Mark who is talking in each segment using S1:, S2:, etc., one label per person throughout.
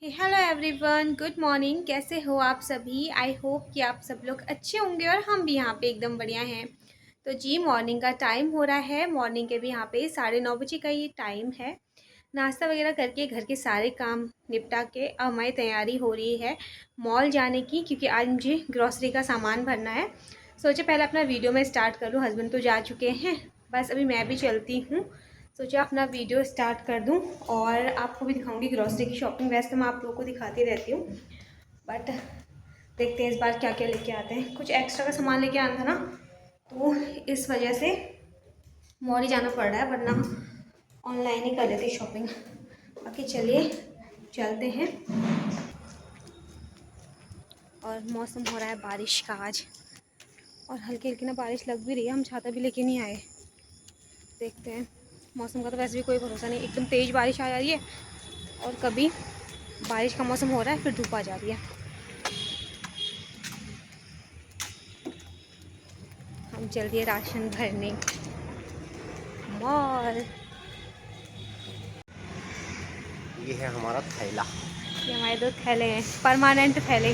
S1: Hello everyone, good morning. कैसे हो आप सभी? आई होप कि आप सब लोग अच्छे होंगे और हम भी यहाँ पे एकदम बढ़िया हैं। तो जी, मॉर्निंग का टाइम हो रहा है। मॉर्निंग के भी यहाँ पे 9:30 का ये टाइम है। नाश्ता वगैरह करके घर के सारे काम निपटा के अब हमारी तैयारी हो रही है मॉल जाने की, क्योंकि आज मुझे ग्रॉसरी का सामान भरना है। सोचे पहले अपना वीडियो में स्टार्ट कर लूँ। हस्बैंड तो जा चुके हैं, बस अभी मैं भी चलती हूँ। सोचा अपना वीडियो स्टार्ट कर दूं और आपको भी दिखाऊंगी ग्रॉसरी की शॉपिंग। वैसे तो मैं आप लोगों को दिखाती रहती हूँ, बट देखते हैं इस बार क्या क्या लेके आते हैं। कुछ एक्स्ट्रा का सामान लेके आना था ना, तो इस वजह से मॉल ही जाना पड़ रहा है, वरना ऑनलाइन ही कर लेते शॉपिंग। बाकी चलिए चलते हैं। और मौसम हो रहा है बारिश का आज, और हल्की हल्की ना बारिश लग भी रही है। हम छाता भी लेके नहीं आए। देखते हैं। मौसम का तो वैसे भी कोई भरोसा नहीं, एकदम तेज़ बारिश आ जा रही है और कभी बारिश का मौसम हो रहा है फिर धूप आ जा रही है। हम चल दिए राशन भरने मॉल।
S2: ये है हमारा थैला।
S1: ये हमारे 2 थैले हैं, परमानेंट थैले,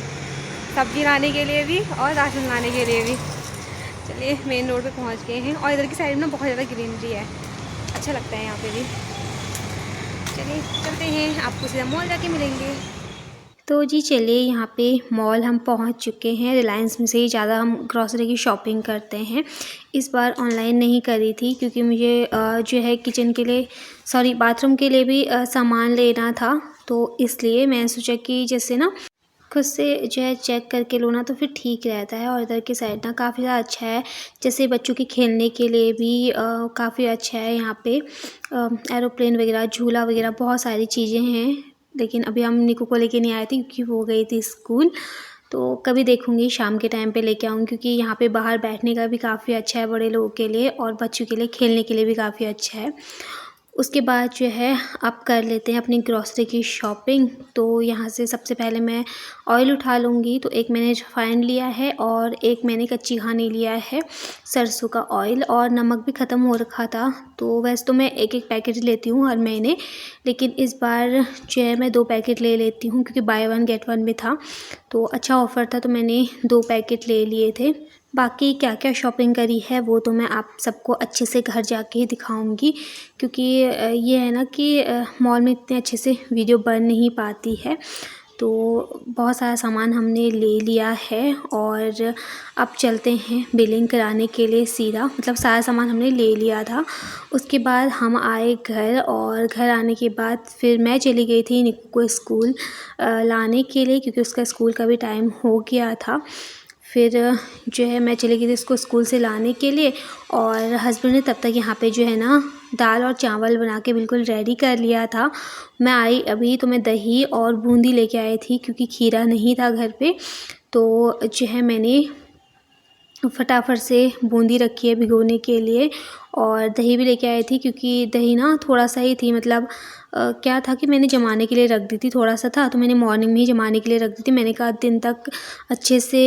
S1: सब्जी लाने के लिए भी और राशन लाने के लिए भी। चलिए मेन रोड पे पहुंच गए हैं, और इधर की साइड में बहुत ज़्यादा ग्रीनरी है, अच्छा लगता है यहाँ पे भी। चलिए चलते हैं, आपको सीधा मॉल जाके मिलेंगे। तो जी चलिए, यहाँ पे मॉल हम पहुँच चुके हैं। रिलायंस में से ही ज़्यादा हम ग्रॉसरी की शॉपिंग करते हैं। इस बार ऑनलाइन नहीं करी थी, क्योंकि मुझे जो है किचन के लिए, सॉरी बाथरूम के लिए भी सामान लेना था। तो इसलिए मैंने सोचा कि जैसे ना खुद से जो है चेक करके लो ना, तो फिर ठीक रहता है। और इधर की साइड ना काफ़ी ज़्यादा अच्छा है, जैसे बच्चों के खेलने के लिए भी काफ़ी अच्छा है। यहाँ पे एरोप्लेन वगैरह, झूला वगैरह, बहुत सारी चीज़ें हैं। लेकिन अभी हम निकू को लेके नहीं आए थे, क्योंकि वो गई थी स्कूल। तो कभी देखूँगी शाम के टाइम पे लेके आऊँगी, क्योंकि यहाँ पे बाहर बैठने का भी काफ़ी अच्छा है बड़े लोगों के लिए, और बच्चों के लिए खेलने के लिए भी काफ़ी अच्छा है। उसके बाद जो है अब कर लेते हैं अपनी ग्रॉसरी की शॉपिंग। तो यहाँ से सबसे पहले मैं ऑयल उठा लूँगी। तो एक मैंने रिफाइंड लिया है और एक मैंने कच्ची घानी लिया है सरसों का ऑयल, और नमक भी ख़त्म हो रखा था। तो वैसे तो मैं एक एक पैकेट लेती हूँ हर महीने, लेकिन इस बार जो है मैं 2 पैकेट ले लेती हूँ, क्योंकि बाय 1 गेट 1 में था, तो अच्छा ऑफ़र था, तो मैंने 2 पैकेट ले लिए थे। बाकी क्या क्या शॉपिंग करी है वो तो मैं आप सबको अच्छे से घर जाके ही दिखाऊंगी, क्योंकि ये है ना कि मॉल में इतने अच्छे से वीडियो बन नहीं पाती है। तो बहुत सारा सामान हमने ले लिया है, और अब चलते हैं बिलिंग कराने के लिए सीधा। मतलब सारा सामान हमने ले लिया था। उसके बाद हम आए घर, और घर आने के बाद फिर मैं चली गई थी निक्कू को स्कूल लाने के लिए, क्योंकि उसका स्कूल का भी टाइम हो गया था। फिर जो है मैं चली गई थी उसको स्कूल से लाने के लिए, और हस्बैंड ने तब तक यहाँ पे जो है ना दाल और चावल बना के बिल्कुल रेडी कर लिया था। मैं आई अभी तो मैं दही और बूंदी लेके आई थी, क्योंकि खीरा नहीं था घर पे। तो जो है मैंने फटाफट से बूंदी रखी है भिगोने के लिए, और दही भी लेके आई थी, क्योंकि दही ना थोड़ा सा ही थी। मतलब क्या था कि मैंने जमाने के लिए रख दी थी, थोड़ा सा था, तो मैंने मॉर्निंग में ही जमाने के लिए रख दी थी। मैंने कहा दिन तक अच्छे से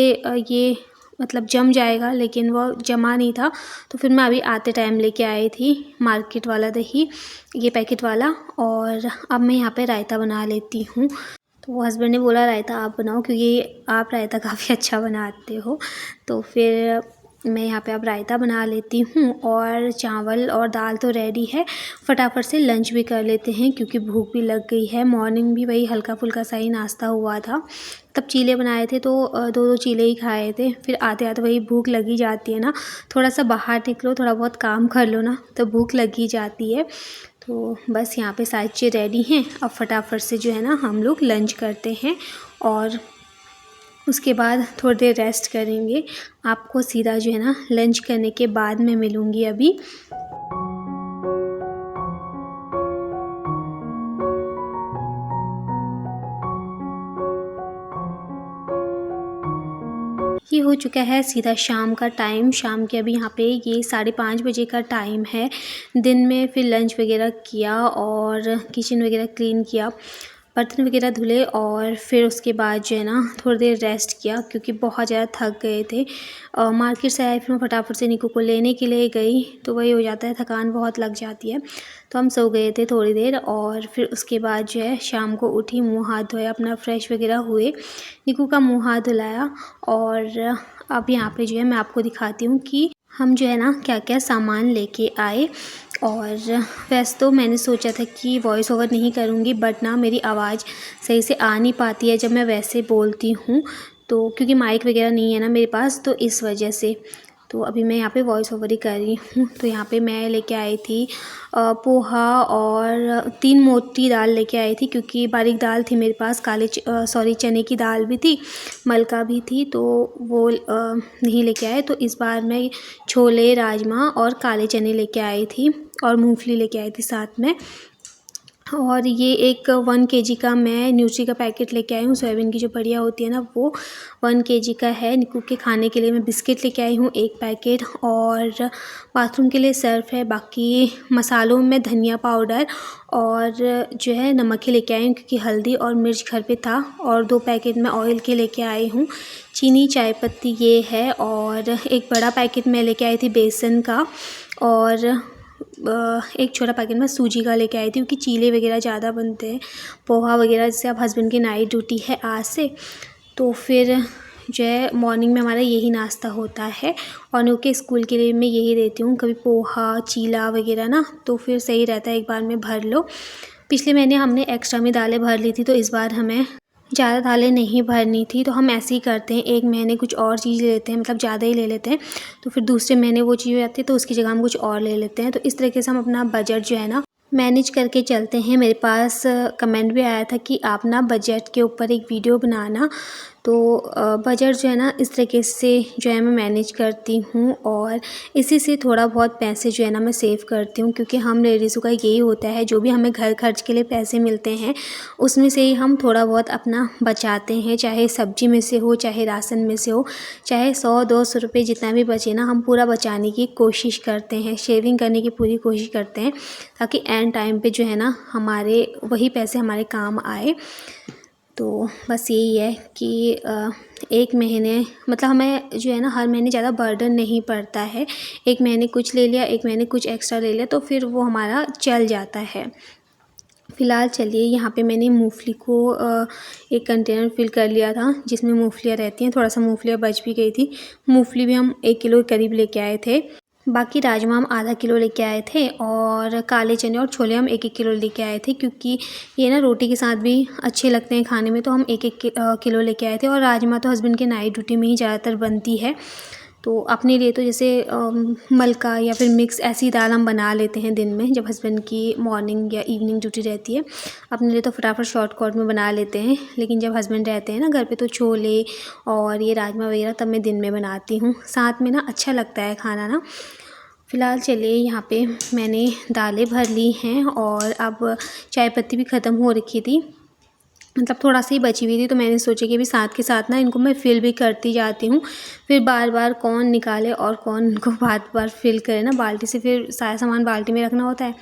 S1: ये मतलब जम जाएगा, लेकिन वो जमा नहीं था। तो फिर मैं अभी आते टाइम लेके आई थी मार्केट वाला दही, ये पैकेट वाला। और अब मैं यहाँ पे रायता बना लेती हूँ। तो हस्बैंड ने बोला रायता आप बनाओ, क्योंकि आप रायता काफ़ी अच्छा बनाते हो। तो फिर मैं यहाँ पे अब रायता बना लेती हूँ, और चावल और दाल तो रेडी है। फटाफट से लंच भी कर लेते हैं, क्योंकि भूख भी लग गई है। मॉर्निंग भी वही हल्का फुल्का सा ही नाश्ता हुआ था, तब चीले बनाए थे, तो 2-2 चीले ही खाए थे। फिर आते आते वही भूख लगी जाती है ना, थोड़ा सा बाहर निकलो, थोड़ा बहुत काम कर लो ना, तो भूख लगी जाती है। तो बस यहाँ पे सारी चीज़ें रेडी हैं। अब फटाफट से जो है ना हम लोग लंच करते हैं, और उसके बाद थोड़ी देर रेस्ट करेंगे। आपको सीधा जो है ना लंच करने के बाद मैं मिलूँगी अभी। ये हो चुका है सीधा शाम का टाइम। शाम के अभी यहाँ पे ये 5:30 बजे का टाइम है। दिन में फिर लंच वगैरह किया और किचन वगैरह क्लीन किया। बर्तन वगैरह धुले और फिर उसके बाद जो है ना थोड़ी देर रेस्ट किया क्योंकि बहुत ज़्यादा थक गए थे। मार्केट से आए, फिर मैं फटाफट से निकू को लेने के लिए गई, तो वही हो जाता है, थकान बहुत लग जाती है। तो हम सो गए थे थोड़ी देर और फिर उसके बाद जो है शाम को उठी, मुँह हाथ धोया, अपना फ्रेश वगैरह हुए, निकू का मुँह हाथ धुलाया। और अब यहाँ पे जो है मैं आपको दिखाती हूँ कि हम जो है ना क्या क्या सामान लेके आए। और वैसे तो मैंने सोचा था कि वॉइस ओवर नहीं करूँगी, बट ना मेरी आवाज़ सही से आ नहीं पाती है जब मैं वैसे बोलती हूँ, तो क्योंकि माइक वगैरह नहीं है ना मेरे पास, तो इस वजह से तो अभी मैं यहाँ पे वॉइस ओवर ही कर रही हूँ। तो यहाँ पे मैं लेके आई थी पोहा और 3 मोटी दाल लेके आई थी, क्योंकि बारीक दाल थी मेरे पास, चने की दाल भी थी, मलका भी थी, तो वो नहीं लेके आए। तो इस बार मैं छोले, राजमा और काले चने लेके आई थी और मूंगफली लेके आई थी साथ में। और ये एक 1 केजी का मैं न्यूट्री का पैकेट लेके आई हूँ, सोयाबीन की जो बढ़िया होती है ना, वो 1 केजी का है। निकू के खाने के लिए मैं बिस्किट लेके आई हूँ 1 पैकेट, और बाथरूम के लिए सर्फ है। बाकी मसालों में धनिया पाउडर और जो है नमक ही लेके आई हूँ, क्योंकि हल्दी और मिर्च घर पे था। और 2 पैकेट मैं ऑयल के लेके आई हूँ, चीनी, चाय पत्ती ये है। और एक बड़ा पैकेट मैं लेके आई थी बेसन का, और एक छोटा पैकेट में सूजी का लेके आई थी, क्योंकि चीले वगैरह ज़्यादा बनते हैं, पोहा वगैरह। जैसे अब हस्बैंड की नाइट ड्यूटी है आज से, तो फिर जो है मॉर्निंग में हमारा यही नाश्ता होता है। और उनके स्कूल के लिए मैं यही देती हूँ, कभी पोहा, चीला वगैरह ना, तो फिर सही रहता है, एक बार में भर लो। पिछले महीने हमने एक्स्ट्रा में दालें भर ली थी, तो इस बार हमें ज़्यादा दालें नहीं भरनी थी, तो हम ऐसे ही करते हैं, एक महीने कुछ और चीज़ ले लेते हैं, मतलब ज़्यादा ही ले लेते हैं, तो फिर दूसरे महीने वो चीज़ हो जाती है, तो उसकी जगह हम कुछ और ले लेते हैं। तो इस तरीके से हम अपना बजट जो है ना मैनेज करके चलते हैं। मेरे पास कमेंट भी आया था कि आप ना बजट के ऊपर एक वीडियो बनाना, तो बजट जो है ना इस तरीके से जो है मैं मैनेज करती हूँ, और इसी से थोड़ा बहुत पैसे जो है ना मैं सेव करती हूँ, क्योंकि हम लेडीज़ों का यही होता है, जो भी हमें घर खर्च के लिए पैसे मिलते हैं उसमें से ही हम थोड़ा बहुत अपना बचाते हैं, चाहे सब्जी में से हो, चाहे राशन में से हो, चाहे 100-200 रुपये जितना भी बचे ना, हम पूरा बचाने की कोशिश करते हैं, शेविंग करने की पूरी कोशिश करते हैं, ताकि एंड टाइम पे जो है ना हमारे वही पैसे हमारे काम आए। तो बस यही है कि एक महीने मतलब हमें जो है ना हर महीने ज़्यादा बर्डन नहीं पड़ता है, एक महीने कुछ ले लिया, एक महीने कुछ एक्स्ट्रा ले लिया, तो फिर वो हमारा चल जाता है। फ़िलहाल चलिए, यहाँ पे मैंने मूंगफली को एक कंटेनर फिल कर लिया था, जिसमें मूंगफलियाँ रहती हैं, थोड़ा सा मूंगफलियाँ बच भी गई थी। मूंगफली भी हम 1 किलो के करीब लेके आए थे। बाकी राजमा हम आधा किलो लेके आए थे, और काले चने और छोले हम 1-1 किलो लेके आए थे, क्योंकि ये ना रोटी के साथ भी अच्छे लगते हैं खाने में, तो हम 1-1 किलो लेके आए थे। और राजमा तो हस्बैंड के नाइट ड्यूटी में ही ज़्यादातर बनती है, तो अपने लिए तो जैसे मलका या फिर मिक्स ऐसी दाल हम बना लेते हैं दिन में, जब हस्बैंड की मॉर्निंग या इवनिंग ड्यूटी रहती है। अपने लिए तो फटाफट शॉर्टकट में बना लेते हैं, लेकिन जब हस्बैंड रहते हैं ना घर पे, तो छोले और ये राजमा वगैरह तब मैं दिन में बनाती हूँ, साथ में ना अच्छा लगता है खाना ना। फ़िलहाल चलिए, यहाँ पे मैंने दालें भर ली हैं, और अब चाय पत्ती भी ख़त्म हो रखी थी, मतलब थोड़ा सा ही बची हुई थी, तो मैंने सोचा कि अभी साथ के साथ ना इनको मैं फ़िल भी करती जाती हूँ, फिर बार बार कौन निकाले और कौन इनको बार फ़िल करे ना बाल्टी से, फिर सारा सामान बाल्टी में रखना होता है,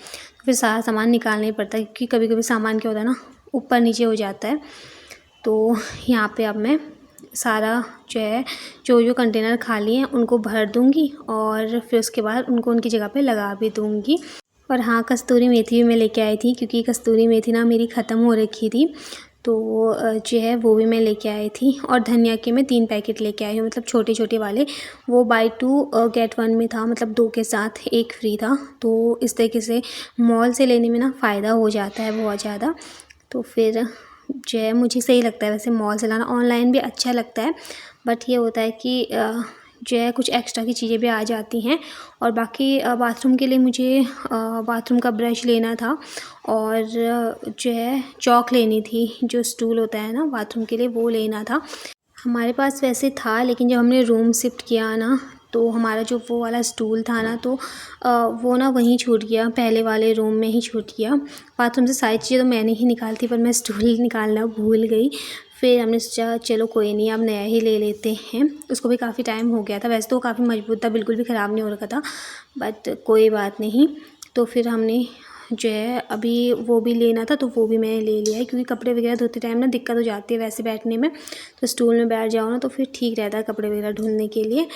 S1: फिर सारा सामान निकालना ही पड़ता है, क्योंकि कभी कभी सामान क्या होता है ना ऊपर नीचे हो जाता है। तो यहाँ पे अब मैं सारा जो है जो कंटेनर खाली हैं उनको भर दूँगी, और फिर उसके बाद उनको उनकी जगह पे लगा भी दूँगी। और हाँ, कस्तूरी मेथी भी मैं लेके आई थी, क्योंकि कस्तूरी मेथी ना मेरी ख़त्म हो रखी थी, तो जो है वो भी मैं लेके आई थी। और धनिया के मैं 3 पैकेट लेके आई हूँ, मतलब छोटे छोटे वाले, वो बाय 2 गेट 1 में था, मतलब 2 के साथ 1 फ्री था। तो इस तरीके से मॉल से लेने में ना फ़ायदा हो जाता है बहुत ज़्यादा, तो फिर जो है मुझे सही लगता है वैसे मॉल से लाना, ऑनलाइन भी अच्छा लगता है, बट ये होता है कि जो है कुछ एक्स्ट्रा की चीज़ें भी आ जाती हैं। और बाकी बाथरूम के लिए मुझे बाथरूम का ब्रश लेना था, और जो है चॉक लेनी थी, जो स्टूल होता है ना बाथरूम के लिए, वो लेना था। हमारे पास वैसे था, लेकिन जब हमने रूम शिफ्ट किया ना, तो हमारा जो वो वाला स्टूल था ना, तो वो ना वहीं छूट गया, पहले वाले रूम में ही छूट गया। बाथरूम से सारी चीज़ें तो मैंने ही निकाली थी, पर मैं स्टूल निकालना भूल गई। फिर हमने सोचा चलो कोई नहीं, अब नया ही ले लेते हैं। उसको भी काफ़ी टाइम हो गया था, वैसे तो काफ़ी मजबूत था, बिल्कुल भी ख़राब नहीं हो रखा था, बट कोई बात नहीं। तो फिर हमने जो है अभी वो भी लेना था, तो वो भी मैंने ले लिया है, क्योंकि कपड़े वगैरह धोते टाइम ना दिक्कत हो जाती है वैसे बैठने में। तो स्टूल में बैठ जाओ ना तो फिर ठीक रहता है कपड़े वगैरह धुलने के लिए।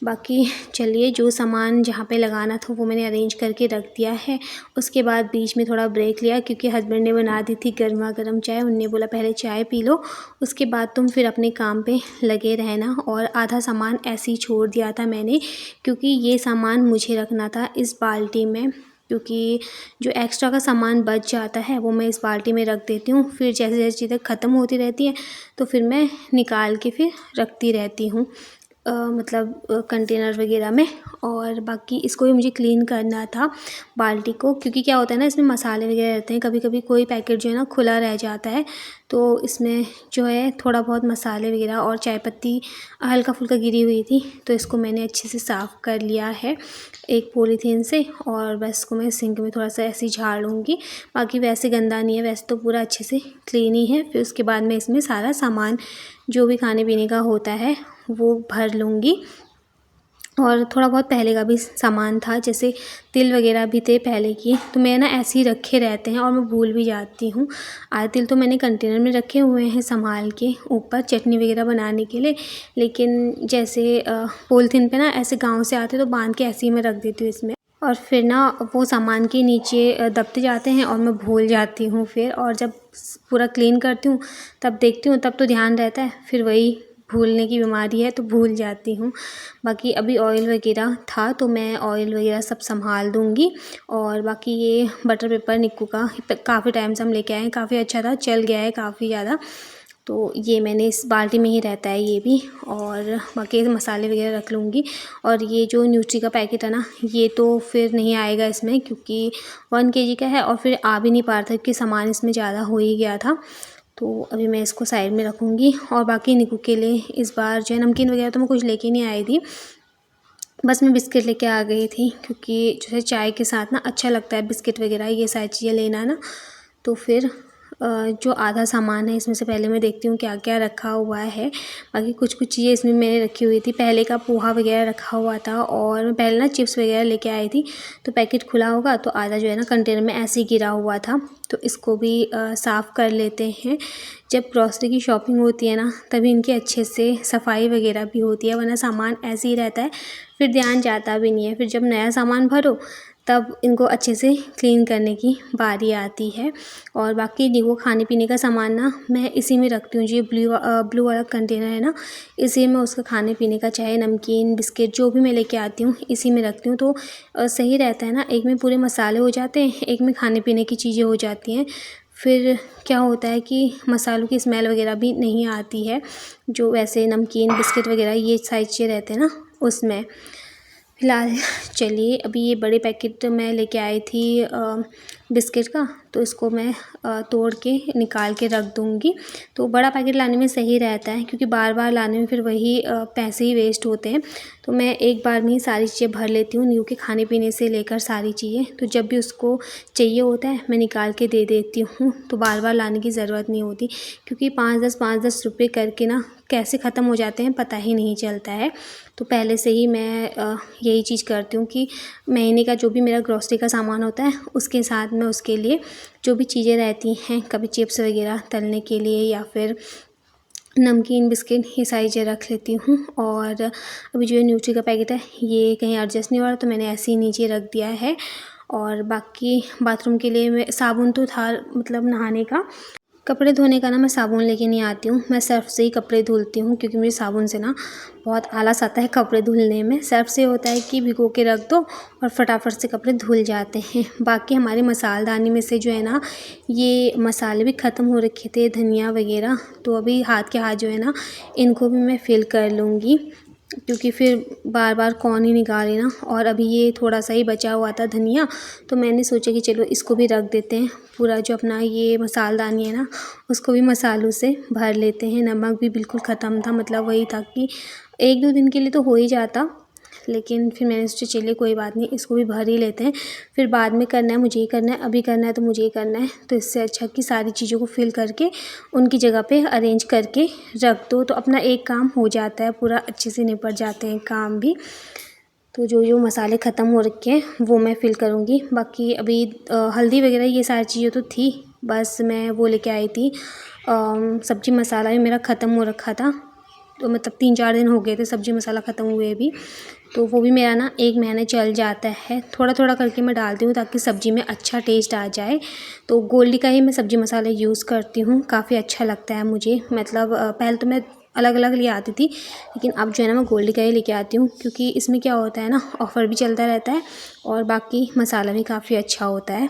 S1: बाकी चलिए, जो सामान जहाँ पे लगाना था वो मैंने अरेंज करके रख दिया है। उसके बाद बीच में थोड़ा ब्रेक लिया, क्योंकि हस्बैंड ने बना दी थी गर्मा गर्म चाय। उनने बोला पहले चाय पी लो, उसके बाद तुम फिर अपने काम पे लगे रहना। और आधा सामान ऐसे ही छोड़ दिया था मैंने, क्योंकि ये सामान मुझे रखना था इस बाल्टी में, क्योंकि जो एक्स्ट्रा का सामान बच जाता है वो मैं इस बाल्टी में रख देती हूँ। फिर जैसे जैसे चीज़ें ख़त्म होती रहती हैं तो फिर मैं निकाल के फिर रखती रहती हूँ, मतलब कंटेनर वगैरह में। और बाकी इसको भी मुझे क्लीन करना था बाल्टी को, क्योंकि क्या होता है ना, इसमें मसाले वगैरह रहते हैं। कभी कभी कोई पैकेट जो है ना खुला रह जाता है, तो इसमें जो है थोड़ा बहुत मसाले वगैरह और चाय पत्ती हल्का फुल्का गिरी हुई थी। तो इसको मैंने अच्छे से साफ़ कर लिया है एक पॉलीथीन से, और बस इसको मैं सिंक में थोड़ा सा ऐसे ही झाड़ लूँगी। बाकी वैसे गंदा नहीं है, वैसे तो पूरा अच्छे से क्लीन ही है। फिर उसके बाद मैं इसमें सारा सामान जो भी खाने पीने का होता है वो भर लूँगी। और थोड़ा बहुत पहले का भी सामान था, जैसे तिल वगैरह भी थे पहले की, तो मैं ना ऐसे ही रखे रहते हैं और मैं भूल भी जाती हूँ। आधे तिल तो मैंने कंटेनर में रखे हुए हैं संभाल के ऊपर चटनी वगैरह बनाने के लिए, लेकिन जैसे पॉलीथीन पे ना ऐसे गांव से आते तो बांध के ऐसे ही मैं रख देती हूँ इसमें, और फिर ना वो सामान के नीचे दबते जाते हैं और मैं भूल जाती हूँ फिर। और जब पूरा क्लीन करती हूँ तब देखती हूँ, तब तो ध्यान रहता है, फिर वही भूलने की बीमारी है तो भूल जाती हूँ। बाकी अभी ऑयल वगैरह था तो मैं ऑयल वगैरह सब संभाल दूँगी। और बाकी ये बटर पेपर निक्कू का काफ़ी टाइम से हम लेके आए हैं, काफ़ी अच्छा था, चल गया है काफ़ी ज़्यादा। तो ये मैंने इस बाल्टी में ही रहता है ये भी। और बाकी मसाले वगैरह रख लूँगी। और ये जो न्यूट्री का पैकेट है ना, ये तो फिर नहीं आएगा इसमें, क्योंकि 1 kg का है और फिर आ भी नहीं पा रहा था, क्योंकि सामान इसमें ज़्यादा हो ही गया था। तो अभी मैं इसको साइड में रखूँगी। और बाकी निक्कू के लिए इस बार जो है नमकीन वगैरह तो मैं कुछ लेके नहीं आई थी, बस मैं बिस्किट लेके आ गई थी, क्योंकि जो है चाय के साथ ना अच्छा लगता है बिस्किट वगैरह ये सारी चीज़ें लेना ना। तो फिर जो आधा सामान है इसमें से पहले मैं देखती हूँ क्या क्या रखा हुआ है। बाकी कुछ कुछ चीज़ें इसमें मैंने रखी हुई थी, पहले का पोहा वगैरह रखा हुआ था। और मैं पहले ना चिप्स वगैरह लेके आई थी, तो पैकेट खुला होगा तो आधा जो है ना कंटेनर में ऐसे ही गिरा हुआ था, तो इसको भी साफ़ कर लेते हैं। जब ग्रॉसरी की शॉपिंग होती है ना तभी इनकी अच्छे से सफाई वगैरह भी होती है, वरना सामान ऐसे ही रहता है फिर ध्यान जाता भी नहीं है। फिर जब नया सामान भरो तब इनको अच्छे से क्लीन करने की बारी आती है। और बाकी देखो खाने पीने का सामान ना मैं इसी में रखती हूँ, जो ब्लू वाला कंटेनर है ना, इसी में उसका खाने पीने का चाहे नमकीन बिस्किट जो भी मैं लेके आती हूँ इसी में रखती हूँ। तो सही रहता है ना, एक में पूरे मसाले हो जाते हैं, एक में खाने पीने की चीज़ें हो जाती हैं। फिर क्या होता है कि मसालों की स्मेल वगैरह भी नहीं आती है, जो वैसे नमकीन बिस्किट वगैरह ये सारी चीज़ें रहते हैं ना उसमें। फ़िलहाल चलिए, अभी ये बड़े पैकेट मैं लेके आई थी बिस्किट का, तो इसको मैं तोड़ के निकाल के रख दूँगी। तो बड़ा पैकेट लाने में सही रहता है, क्योंकि बार बार लाने में फिर वही पैसे ही वेस्ट होते हैं। तो मैं एक बार में ही सारी चीज़ें भर लेती हूँ, न्यू के खाने पीने से लेकर सारी चीज़ें। तो जब भी उसको चाहिए होता है मैं निकाल के दे देती हूँ, तो बार बार लाने की ज़रूरत नहीं होती, क्योंकि 5-10 रुपये करके ना कैसे ख़त्म हो जाते हैं पता ही नहीं चलता है। तो पहले से ही मैं यही चीज़ करती हूँ कि महीने का जो भी मेरा ग्रॉसरी का सामान होता है उसके साथ मैं उसके लिए जो भी चीज़ें रहती हैं, कभी चिप्स वगैरह तलने के लिए या फिर नमकीन बिस्किट, ये सारी चीज़ें रख लेती हूँ। और अभी जो न्यूट्री का पैकेट है ये कहीं एडजस्ट नहीं हो रहा, तो मैंने ऐसे ही नीचे रख दिया है। और बाकी बाथरूम के लिए मैं साबुन तो था, मतलब नहाने का। कपड़े धोने का ना मैं साबुन लेके नहीं आती हूँ, मैं सर्फ़ से ही कपड़े धुलती हूँ, क्योंकि मुझे साबुन से ना बहुत आलस आता है कपड़े धुलने में। सर्फ़ से होता है कि भिगो के रख दो और फटाफट से कपड़े धुल जाते हैं। बाकी हमारे मसालदानी में से जो है ना ये मसाले भी ख़त्म हो रखे थे, धनिया वगैरह, तो अभी हाथ के हाथ जो है ना इनको भी मैं फ़िल कर लूँगी, क्योंकि फिर बार बार कौन ही निकाले ना। और अभी ये थोड़ा सा ही बचा हुआ था धनिया, तो मैंने सोचा कि चलो इसको भी रख देते हैं। पूरा जो अपना ये मसालदानी है ना उसको भी मसालों से भर लेते हैं। नमक भी बिल्कुल ख़त्म था, मतलब वही था कि 1-2 दिन के लिए तो हो ही जाता, लेकिन फिर मैंने सोचा चलिए कोई बात नहीं, इसको भी भर ही लेते हैं। फिर बाद में करना है मुझे ही करना है, अभी करना है तो मुझे ही करना है। तो इससे अच्छा कि सारी चीज़ों को फिल करके उनकी जगह पे अरेंज करके रख दो, तो अपना एक काम हो जाता है, पूरा अच्छे से निपट जाते हैं काम भी। तो जो जो मसाले ख़त्म हो रखे हैं वो मैं फ़िल करूँगी। बाकी अभी हल्दी वगैरह ये सारी चीज़ें तो थी, बस मैं वो लेके आई थी। सब्ज़ी मसाला भी मेरा ख़त्म हो रखा था, तो मतलब 3-4 दिन हो गए थे सब्ज़ी मसाला ख़त्म हुए भी, तो वो भी मेरा ना 1 महीने चल जाता है। थोड़ा थोड़ा करके मैं डालती हूँ ताकि सब्ज़ी में अच्छा टेस्ट आ जाए। तो गोल्डी का ही मैं सब्ज़ी मसाला यूज़ करती हूँ, काफ़ी अच्छा लगता है मुझे। मतलब पहले तो मैं अलग अलग ले आती थी, लेकिन अब जो है ना मैं गोल्डी का ही लेके आती हूँ, क्योंकि इसमें क्या होता है ना, ऑफ़र भी चलता रहता है और बाकी मसाला भी काफ़ी अच्छा होता है।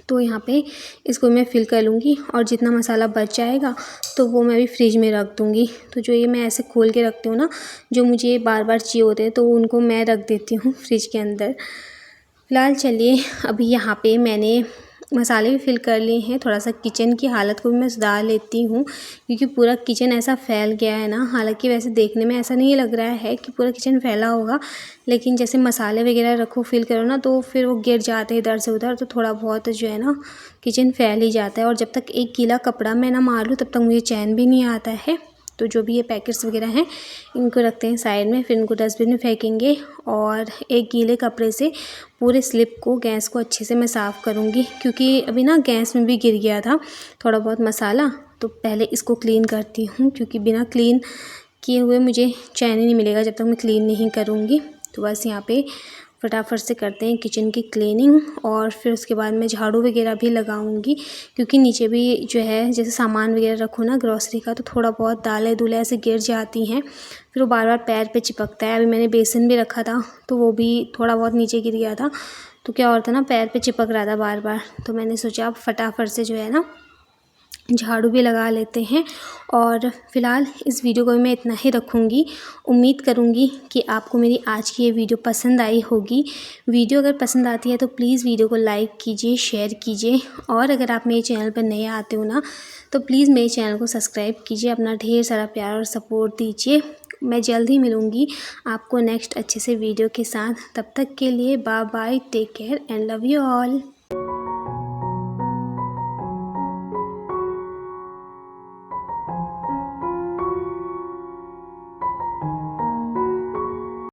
S1: तो यहाँ पे इसको मैं फ़िल कर लूँगी और जितना मसाला बच जाएगा तो वो मैं भी फ्रिज में रख दूँगी। तो जो ये मैं ऐसे खोल के रखती हूँ ना, जो मुझे बार बार चाहिए होते हैं तो उनको मैं रख देती हूँ फ्रिज के अंदर। फ़िलहाल चलिए अभी यहाँ पे मैंने मसाले भी फ़िल कर लिए हैं। थोड़ा सा किचन की हालत को भी मैं सुधार लेती हूँ, क्योंकि पूरा किचन ऐसा फैल गया है ना। हालांकि वैसे देखने में ऐसा नहीं लग रहा है कि पूरा किचन फैला होगा, लेकिन जैसे मसाले वगैरह रखो फ़िल करो ना तो फिर वो गिर जाते हैं इधर से उधर, तो थोड़ा बहुत जो है ना किचन फैल ही जाता है। और जब तक एक गीला कपड़ा मैं ना मार लूँ तब तक मुझे चैन भी नहीं आता है। तो जो भी ये पैकेट्स वगैरह हैं इनको रखते हैं साइड में, फिर इनको डस्टबिन में फेंकेंगे और एक गीले कपड़े से पूरे स्लिप को, गैस को अच्छे से मैं साफ़ करूँगी, क्योंकि अभी ना गैस में भी गिर गया था थोड़ा बहुत मसाला। तो पहले इसको क्लीन करती हूँ, क्योंकि बिना क्लीन किए हुए मुझे चैन ही नहीं मिलेगा जब तक मैं क्लीन नहीं करूँगी। तो बस यहाँ पे फटाफट से करते हैं किचन की क्लीनिंग और फिर उसके बाद मैं झाड़ू वगैरह भी लगाऊंगी, क्योंकि नीचे भी जो है जैसे सामान वगैरह रखो ना ग्रॉसरी का, तो थोड़ा बहुत दालें दूलें ऐसे गिर जाती हैं, फिर वो बार बार पैर पे चिपकता है। अभी मैंने बेसन भी रखा था तो वो भी थोड़ा बहुत नीचे गिर गया था, तो क्या होता ना पैर पे चिपक रहा था बार बार। तो मैंने सोचा अब फटाफट से जो है ना झाड़ू भी लगा लेते हैं। और फ़िलहाल इस वीडियो को मैं इतना ही रखूँगी। उम्मीद करूँगी कि आपको मेरी आज की ये वीडियो पसंद आई होगी। वीडियो अगर पसंद आती है तो प्लीज़ वीडियो को लाइक कीजिए, शेयर कीजिए, और अगर आप मेरे चैनल पर नए आते हो ना तो प्लीज़ मेरे चैनल को सब्सक्राइब कीजिए। अपना ढेर सारा प्यार और सपोर्ट दीजिए। मैं जल्द ही मिलूँगी आपको नेक्स्ट अच्छे से वीडियो के साथ। तब तक के लिए bye bye, take care and love you all.